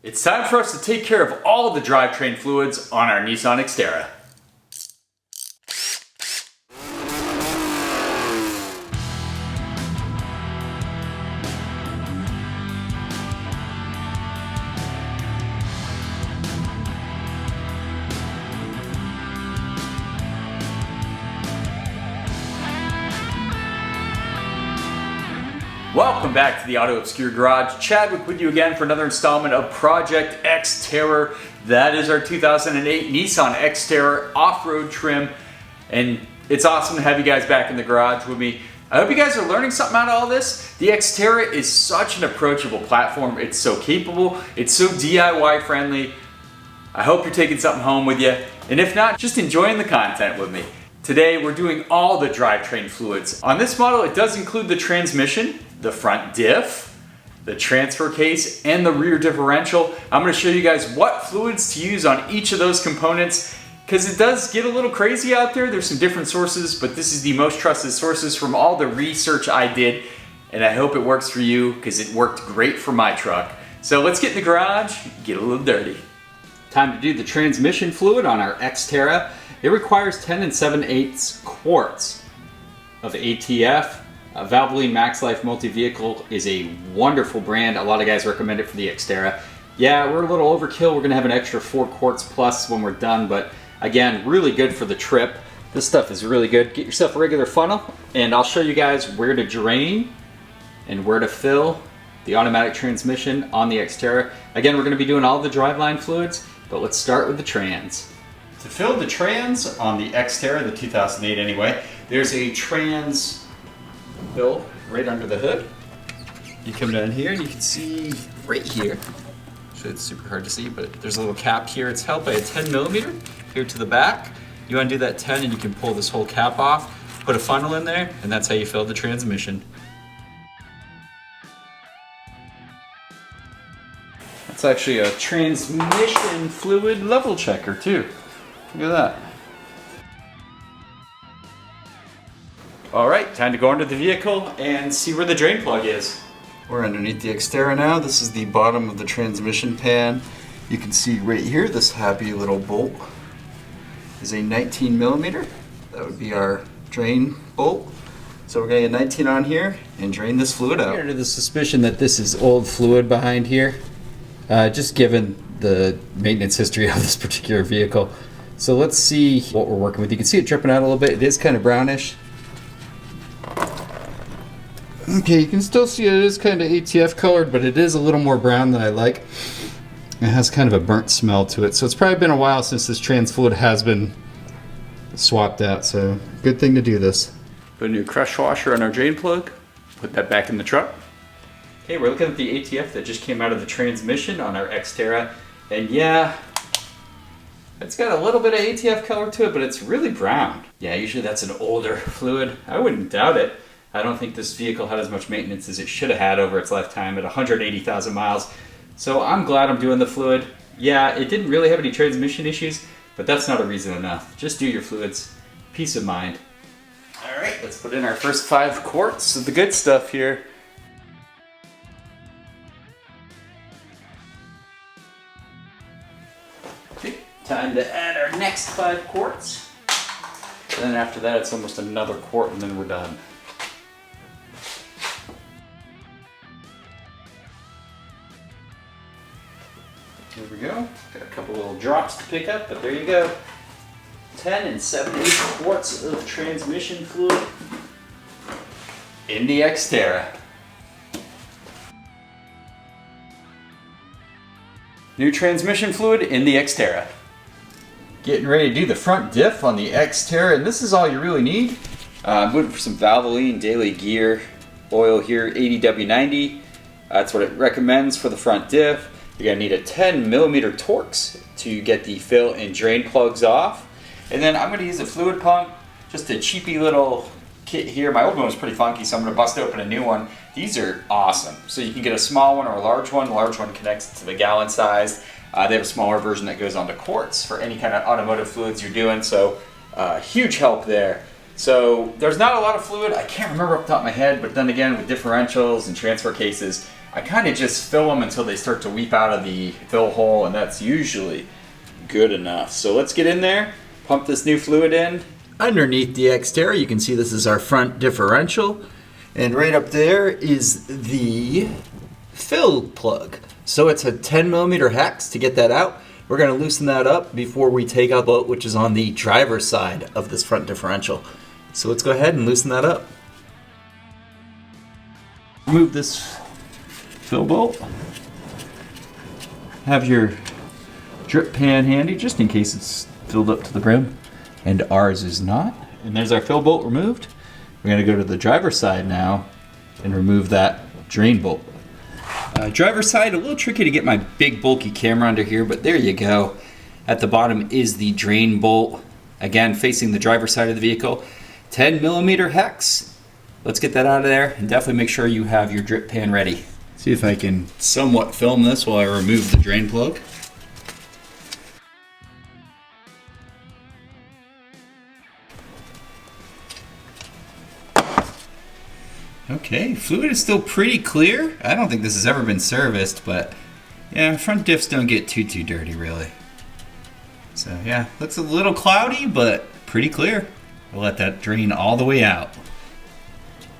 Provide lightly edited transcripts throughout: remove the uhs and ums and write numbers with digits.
It's time for us to take care of all the drivetrain fluids on our Nissan Xterra. Welcome back to the Auto Obscure Garage. Chadwick with you again for another installment of Project Xterra. That is our 2008 Nissan Xterra off-road trim, and it's awesome to have you guys back in the garage with me. I hope you guys are learning something out of all this. The Xterra is such an approachable platform. It's so capable, it's so DIY friendly. I hope you're taking something home with you, and if not, just enjoying the content with me. Today we're doing all the drivetrain fluids. On this model, it does include the transmission, the front diff, the transfer case, and the rear differential. I'm going to show you guys what fluids to use on each of those components, because it does get a little crazy out there. There's some different sources, but this is the most trusted sources from all the research I did, and I hope it works for you, because it worked great for my truck. So let's get in the garage, get a little dirty. Time to do the transmission fluid on our Xterra. It requires 10 7/8 quarts of ATF. Valvoline Max Life Multi-Vehicle is a wonderful brand. A lot of guys recommend it for the Xterra. Yeah, we're a little overkill. We're gonna have an extra 4 quarts plus when we're done, but again, really good for the trip. This stuff is really good. Get yourself a regular funnel, and I'll show you guys where to drain and where to fill the automatic transmission on the Xterra. Again, we're gonna be doing all the driveline fluids, but let's start with the trans. To fill the trans on the Xterra, the 2008 anyway, there's a trans fill right under the hood. You come down here and you can see right here, actually it's super hard to see, but there's a little cap here. It's held by a 10mm here to the back. You undo that 10 and you can pull this whole cap off, put a funnel in there, and that's how you fill the transmission. That's actually a transmission fluid level checker too. Look at that. All right, time to go under the vehicle and see where the drain plug is. We're underneath the Xterra now. This is the bottom of the transmission pan. You can see right here, this happy little bolt is a 19mm. That would be our drain bolt. So we're gonna get 19 on here and drain this fluid out. Under the suspicion that this is old fluid behind here, just given the maintenance history of this particular vehicle. So let's see what we're working with. You can see it dripping out a little bit. It is kind of brownish. Okay, you can still see it is kind of ATF colored, but it is a little more brown than I like. It has kind of a burnt smell to it. So it's probably been a while since this trans fluid has been swapped out, so good thing to do this. Put a new crush washer on our drain plug. Put that back in the truck. Okay, we're looking at the ATF that just came out of the transmission on our Xterra. And yeah, it's got a little bit of ATF color to it, but it's really brown. Yeah, usually that's an older fluid. I wouldn't doubt it. I don't think this vehicle had as much maintenance as it should have had over its lifetime at 180,000 miles. So I'm glad I'm doing the fluid. Yeah, it didn't really have any transmission issues, but that's not a reason enough. Just do your fluids. Peace of mind. All right, let's put in our first 5 quarts of the good stuff here. Okay, time to add our next 5 quarts. And then after that, it's almost another quart and then we're done. Here we go. Got a couple little drops to pick up, but there you go. 10 7/8 quarts of transmission fluid in the Xterra. New transmission fluid in the Xterra. Getting ready to do the front diff on the Xterra, and this is all you really need. I'm looking for some Valvoline daily gear oil here, 80W90. That's what it recommends for the front diff. You're gonna need a 10mm Torx to get the fill and drain plugs off. And then I'm gonna use a fluid pump, just a cheapy little kit here. My old one was pretty funky, so I'm gonna bust open a new one. These are awesome. So you can get a small one or a large one. The large one connects to the gallon size. They have a smaller version that goes onto quarts for any kind of automotive fluids you're doing, so huge help there. So there's not a lot of fluid. I can't remember off the top of my head, but then again, with differentials and transfer cases, I kind of just fill them until they start to weep out of the fill hole, and that's usually good enough. So let's get in there, pump this new fluid in. Underneath the Xterra, you can see this is our front differential, and right up there is the fill plug. So it's a 10 millimeter hex. To get that out, we're going to loosen that up before we take out the bolt, which is on the driver's side of this front differential. So let's go ahead and loosen that up. Remove this fill bolt. Have your drip pan handy just in case it's filled up to the brim, and ours is not. And there's our fill bolt removed. We're going to go to the driver's side now and remove that drain bolt. Driver's side, a little tricky to get my big bulky camera under here, but there you go. At the bottom is the drain bolt, again facing the driver's side of the vehicle. 10 millimeter hex. Let's get that out of there, and definitely make sure you have your drip pan ready. See if I can somewhat film this while I remove the drain plug. Okay, fluid is still pretty clear. I don't think this has ever been serviced, but yeah, front diffs don't get too dirty really. So yeah, looks a little cloudy, but pretty clear. We'll let that drain all the way out,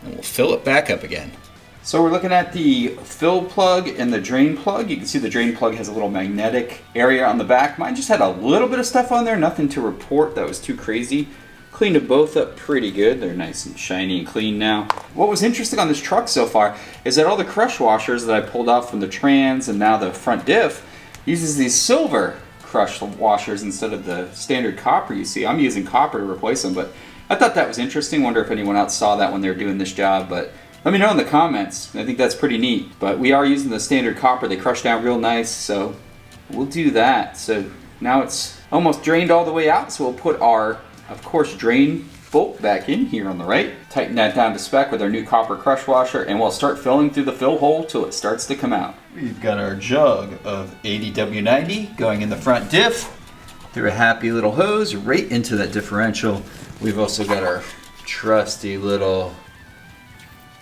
and we'll fill it back up again. So we're looking at the fill plug and the drain plug. You can see the drain plug has a little magnetic area on the back. Mine just had a little bit of stuff on there, nothing to report that was too crazy. Cleaned them both up pretty good. They're nice and shiny and clean now. What was interesting on this truck so far is that all the crush washers that I pulled off from the trans and now the front diff uses these silver crush washers instead of the standard copper you see. I'm using copper to replace them, but I thought that was interesting. Wonder if anyone else saw that when they were doing this job, but let me know in the comments. I think that's pretty neat. But we are using the standard copper. They crush down real nice, so we'll do that. So now it's almost drained all the way out, so we'll put our, of course, drain bolt back in here on the right. Tighten that down to spec with our new copper crush washer, and we'll start filling through the fill hole till it starts to come out. We've got our jug of 80W90 going in the front diff through a happy little hose right into that differential. We've also got our trusty little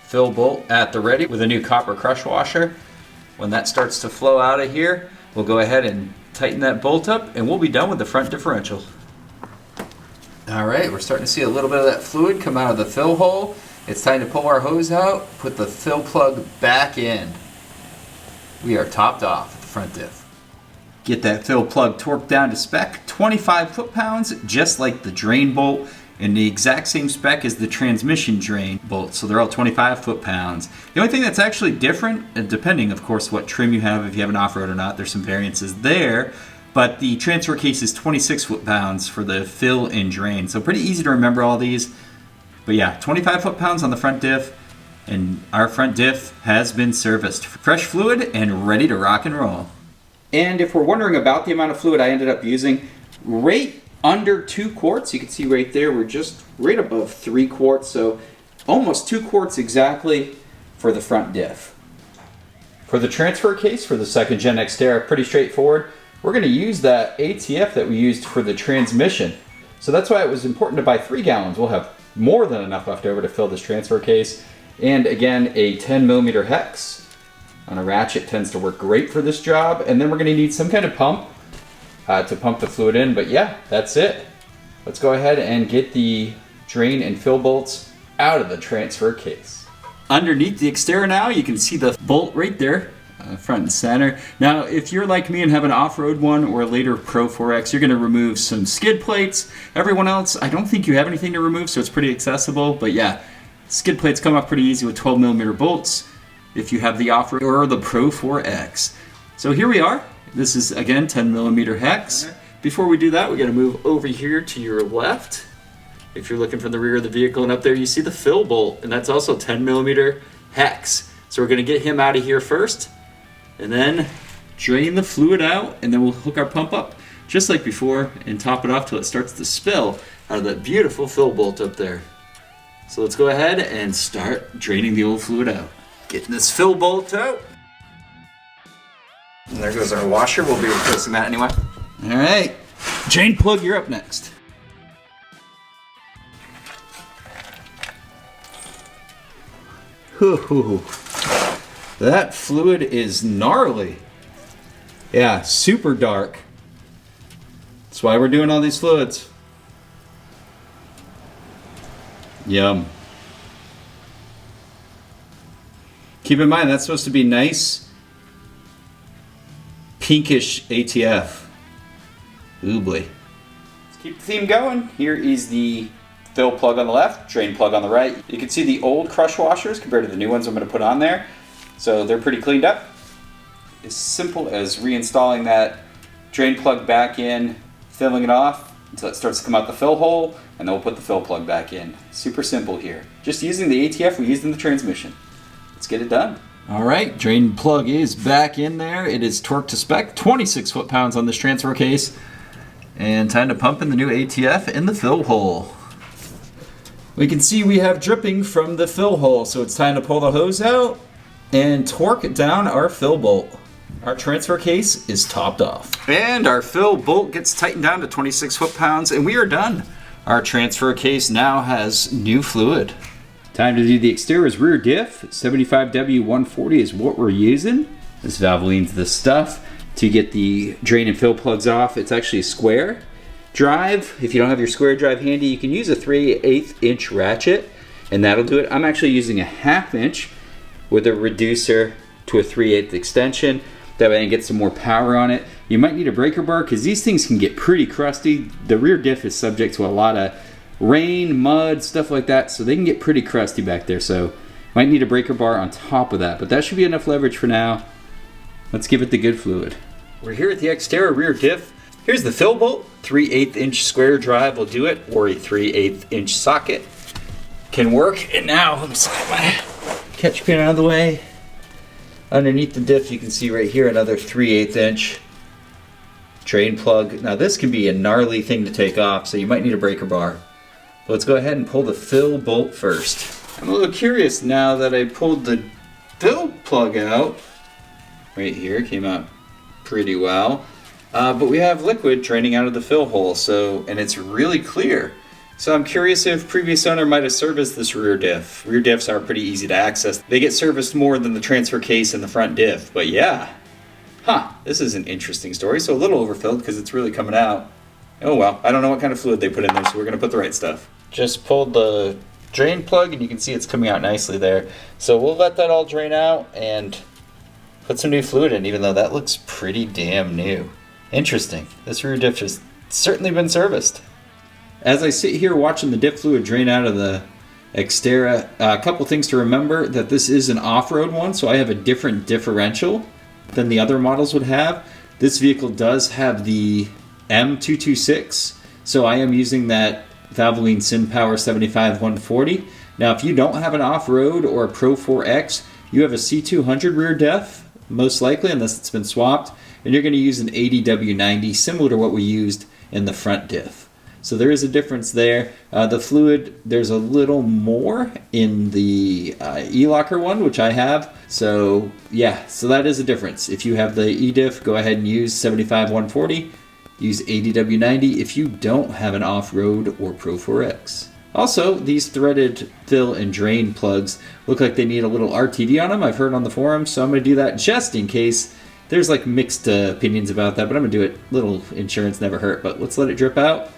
fill bolt at the ready with a new copper crush washer. When that starts to flow out of here, we'll go ahead and tighten that bolt up, and we'll be done with the front differential. All right, we're starting to see a little bit of that fluid come out of the fill hole. It's time to pull our hose out, put the fill plug back in. We are topped off at the front diff. Get that fill plug torqued down to spec, 25 foot-pounds, just like the drain bolt, and the exact same spec as the transmission drain bolt, so they're all 25 foot-pounds. The only thing that's actually different, and depending, of course, what trim you have, if you have an off-road or not, there's some variances there, but the transfer case is 26 foot-pounds for the fill and drain, so pretty easy to remember all these. But yeah, 25 foot-pounds on the front diff, and our front diff has been serviced. Fresh fluid and ready to rock and roll. And if we're wondering about the amount of fluid I ended up using, right under 2 quarts, you can see right there, we're just right above 3 quarts, so almost 2 quarts exactly for the front diff. For the transfer case for the 2nd Gen Xterra, pretty straightforward. We're going to use that ATF that we used for the transmission. So that's why it was important to buy 3 gallons. We'll have more than enough left over to fill this transfer case. And again, a 10 millimeter hex on a ratchet tends to work great for this job. And then we're going to need some kind of pump to pump the fluid in. But yeah, that's it. Let's go ahead and get the drain and fill bolts out of the transfer case. Underneath the Xterra now, you can see the bolt right there. Front and center. Now, if you're like me and have an off-road one or a later Pro 4X, you're going to remove some skid plates. Everyone else, I don't think you have anything to remove, so it's pretty accessible. But yeah, skid plates come off pretty easy with 12 millimeter bolts if you have the off-road or the Pro 4X. So here we are. This is, again, 10 millimeter hex. Before we do that, we're going to move over here to your left. If you're looking from the rear of the vehicle, and up there you see the fill bolt, and that's also 10 millimeter hex. So we're going to get him out of here first, and then drain the fluid out, and then we'll hook our pump up just like before and top it off till it starts to spill out of that beautiful fill bolt up there. So let's go ahead and start draining the old fluid out. Getting this fill bolt out. And there goes our washer. We'll be replacing that anyway. All right, drain plug, you're up next. That fluid is gnarly. Yeah, super dark. That's why we're doing all these fluids. Yum. Keep in mind, that's supposed to be nice, pinkish ATF. Ooh boy. Let's keep the theme going. Here is the fill plug on the left, drain plug on the right. You can see the old crush washers compared to the new ones I'm going to put on there. So they're pretty cleaned up. As simple as reinstalling that drain plug back in, filling it off until it starts to come out the fill hole, and then we'll put the fill plug back in. Super simple here. Just using the ATF we used in the transmission. Let's get it done. All right, drain plug is back in there. It is torqued to spec, 26 foot-pounds on this transfer case. And time to pump in the new ATF in the fill hole. We can see we have dripping from the fill hole, so it's time to pull the hose out and torque down our fill bolt. Our transfer case is topped off. And our fill bolt gets tightened down to 26 foot-pounds, and we are done. Our transfer case now has new fluid. Time to do the Xterra's rear diff. 75W140 is what we're using. This Valvoline's the stuff to get the drain and fill plugs off. It's actually a square drive. If you don't have your square drive handy, you can use a 3/8 inch ratchet, and that'll do it. I'm actually using a 1/2 inch with a reducer to a 3/8 extension. That way I can get some more power on it. You might need a breaker bar because these things can get pretty crusty. The rear diff is subject to a lot of rain, mud, stuff like that, so they can get pretty crusty back there. So might need a breaker bar on top of that, but that should be enough leverage for now. Let's give it the good fluid. We're here at the Xterra rear diff. Here's the fill bolt. 3/8 inch square drive will do it, or a 3/8 inch socket can work. And now, let me slide my catch pin out of the way. Underneath the diff, you can see right here another 3/8 inch drain plug. Now this can be a gnarly thing to take off, so you might need a breaker bar. But let's go ahead and pull the fill bolt first. I'm a little curious now that I pulled the fill plug out. Right here, it came out pretty well. But we have liquid draining out of the fill hole, and it's really clear. So I'm curious if previous owner might have serviced this rear diff. Rear diffs are pretty easy to access. They get serviced more than the transfer case and the front diff, but yeah. This is an interesting story. So a little overfilled because it's really coming out. Oh well, I don't know what kind of fluid they put in there, so we're gonna put the right stuff. Just pulled the drain plug and you can see it's coming out nicely there. So we'll let that all drain out and put some new fluid in, even though that looks pretty damn new. Interesting. This rear diff has certainly been serviced. As I sit here watching the diff fluid drain out of the Xterra, a couple things to remember, that this is an off-road one, so I have a different differential than the other models would have. This vehicle does have the M226, so I am using that Valvoline SynPower 75-140. Now if you don't have an off-road or a Pro 4X, you have a C200 rear diff, most likely, unless it's been swapped, and you're going to use an 80W90, similar to what we used in the front diff. So there is a difference there. The fluid, there's a little more in the e-locker one, which I have. So yeah, so that is a difference. If you have the e-diff, go ahead and use 75-140. Use 80W90 if you don't have an off-road or Pro 4X. Also, these threaded fill and drain plugs look like they need a little RTD on them. I've heard on the forums, so I'm going to do that just in case. There's like mixed opinions about that, but I'm going to do it. Little insurance never hurt, but let's let it drip out.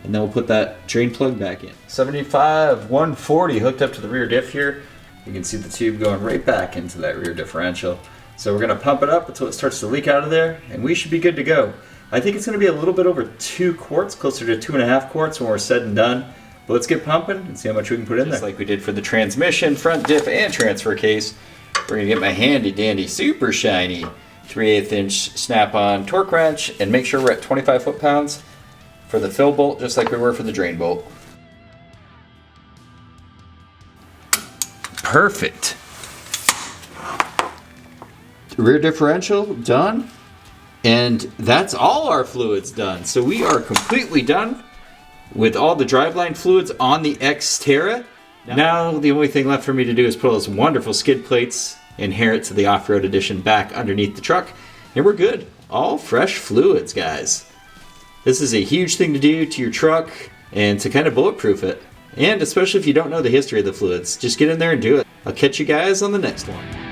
And then we'll put that drain plug back in. 75-140 hooked up to the rear diff here. You can see the tube going right back into that rear differential. So we're going to pump it up until it starts to leak out of there, and we should be good to go. I think it's going to be a little bit over 2 quarts, closer to 2.5 quarts when we're said and done. But let's get pumping and see how much we can put in there. Just like we did for the transmission, front diff, and transfer case, we're going to get my handy dandy, super shiny 3/8 inch snap-on torque wrench and make sure we're at 25 foot-pounds for the fill bolt, just like we were for the drain bolt. Perfect. Rear differential done. And that's all our fluids done. So we are completely done with all the driveline fluids on the Xterra. Now the only thing left for me to do is put those wonderful skid plates, inherit to the off-road edition, back underneath the truck, and we're good. All fresh fluids, guys. This is a huge thing to do to your truck and to kind of bulletproof it. And especially if you don't know the history of the fluids, just get in there and do it. I'll catch you guys on the next one.